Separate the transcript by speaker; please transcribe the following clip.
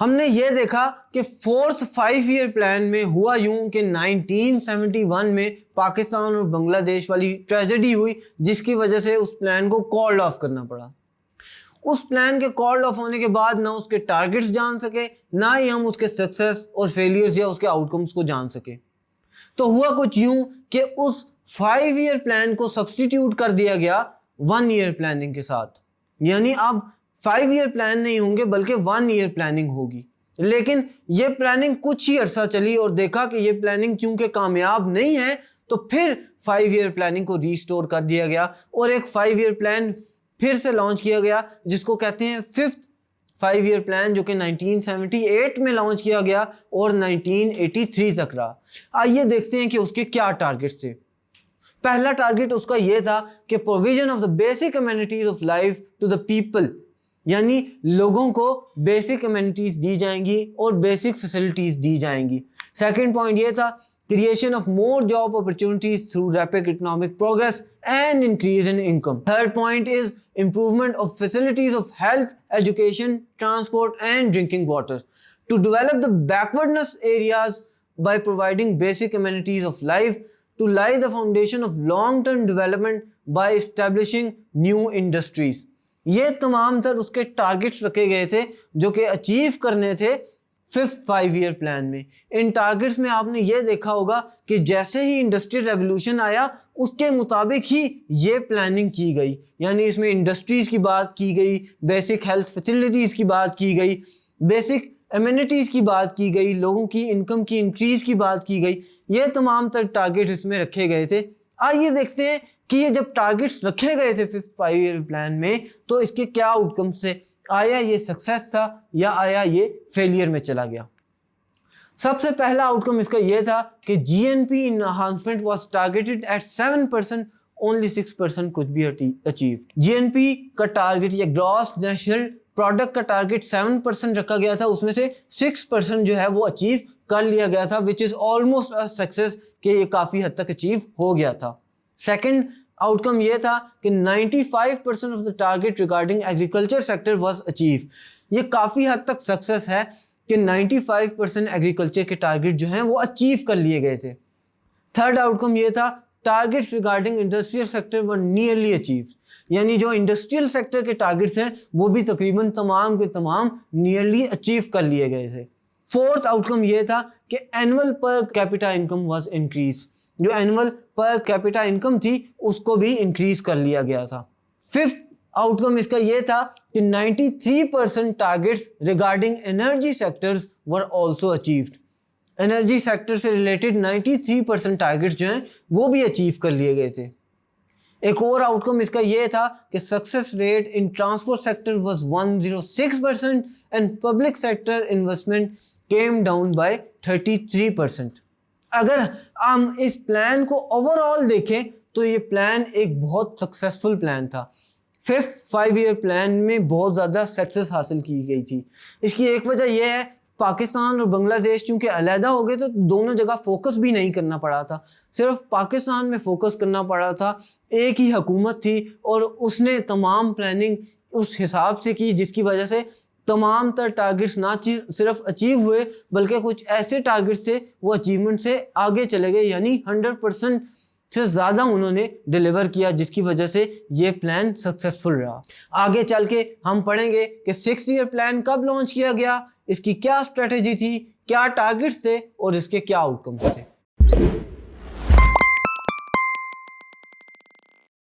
Speaker 1: हमने ये देखा कि फोर्थ 5 ईयर प्लान में हुआ यूं कि 1971 में पाकिस्तान और बांग्लादेश वाली ट्रेजेडी हुई, जिसकी वजह से उस प्लान को कॉल्ड ऑफ करना पड़ा। उस प्लान के कॉल्ड ऑफ होने के बाद ना उसके टारगेट्स जान सके, ना ही हम उसके सक्सेस और फेलियर्स या उसके आउटकम्स को जान सके। तो हुआ कुछ यूं कि उस 5 ईयर प्लान को सब्स्टिट्यूट कर दिया गया 1 ईयर प्लानिंग के साथ। यानी अब 5 ईयर प्लान नहीं होंगे बल्कि 1 ईयर प्लानिंग होगी। लेकिन ये प्लानिंग कुछ ही अरसा चली और देखा कि ये प्लानिंग चूंकि कामयाब नहीं है, तो फिर 5 ईयर प्लानिंग को रीस्टोर कर दिया गया और एक 5 ईयर प्लान फिर से लॉन्च किया गया, जिसको कहते हैं 5th 5 ईयर प्लान, जो कि 1978 में लॉन्च किया गया और 1983 तक रहा। आइए देखते हैं कि उसके क्या टारगेट्स थे। पहला टारगेट उसका यह था कि provision of the basic amenities of life to the people, यानी लोगों को बेसिक अमेनिटीज दी जाएंगी और बेसिक फैसिलिटीज दी जाएंगी। सेकंड पॉइंट ये था creation of more job opportunities through rapid economic progress and increase in income. Third point is improvement of facilities of health, education, transport and drinking water. To develop the backwardness areas by providing basic amenities of life, to lay the foundation of long-term development by establishing new industries. ये तमाम तर उसके targets रखे गए थे जो कि achieve करने थे 5th 5 ईयर प्लान में। इन टारगेट्स में आपने ये देखा होगा कि जैसे ही इंडस्ट्रियल रेवोल्यूशन आया उसके मुताबिक ही ये प्लानिंग की गई। यानी इसमें इंडस्ट्रीज की बात की गई, बेसिक हेल्थ फैसिलिटीज़ की बात की गई, बेसिक एमिनिटीज़ की बात की गई, लोगों की इनकम की इंक्रीज़ की बात की गई। ये तमाम तर टारगेट्स इसमें रखे गए थे। आइए देखते हैं कि ये जब टारगेट्स रखे गए थे 5th 5 ईयर प्लान में, तो इसके क्या आउटकम्स थे। आया ये सक्सेस था या आया ये फेलियर में चला गया। सबसे पहला आउटकम इसका यह था कि GNP enhancement was targeted eight 7%, only 6% कुछ भी अचीव्ड। जीएनपी का टारगेट या ग्रॉस नेशनल प्रोडक्ट का टारगेट 7% रखा गया था, उसमें से 6% जो है वो अचीव कर लिया गया था, which is almost a success कि ये काफी हद तक अचीव हो गया था। सेकंड आउटकम ये था कि 95% of the target regarding agriculture sector was achieve. ये काफ़ी हद तक सक्सेस है कि 95% एग्रीकल्चर के टारगेट जो हैं वो अचीव कर लिए गए थे। थर्ड आउटकम ये था टारगेट्स रिगार्डिंग इंडस्ट्रियल सेक्टर वर नियरली अचीव, यानी जो इंडस्ट्रियल सेक्टर के टारगेट्स हैं वो भी तकरीबन तमाम के तमाम नियरली अचीव कर लिए गए थे। फोर्थ आउटकम ये था कि annual per capita income was increase, जो एनुअल पर कैपिटा इनकम थी उसको भी इंक्रीज कर लिया गया था। फिफ्थ आउटकम इसका यह था कि 93% targets regarding energy sectors were also achieved. Energy sector से रिलेटेड 93% टारगेट्स जो हैं वो भी अचीव कर लिए गए थे। एक और आउटकम इसका यह था कि success rate in transport sector was 106% and public sector investment came down by 33%। अगर हम इस प्लान को ओवरऑल देखें तो ये प्लान एक बहुत सक्सेसफुल प्लान था। 5th 5 ईयर प्लान में बहुत ज़्यादा सक्सेस हासिल की गई थी। इसकी एक वजह यह है पाकिस्तान और बांग्लादेश चूँकि अलहदा हो गए तो दोनों जगह फोकस भी नहीं करना पड़ा था, सिर्फ पाकिस्तान में फोकस करना पड़ा था। एक ही हुकूमत थी और उसने तमाम प्लानिंग उस हिसाब से की जिसकी वजह से तमाम तर टारगेट्स ना सिर्फ अचीव हुए बल्कि कुछ ऐसे टारगेट्स थे वो अचीवमेंट से आगे चले गए, यानी 100% से ज़्यादा उन्होंने डिलीवर किया, जिसकी वजह से ये प्लान सक्सेसफुल रहा। आगे चल के हम पढ़ेंगे कि 6th ईयर प्लान कब लॉन्च किया गया, इसकी क्या स्ट्रेटेजी थी, क्या टारगेट्स थे और इसके क्या आउटकम्स थे।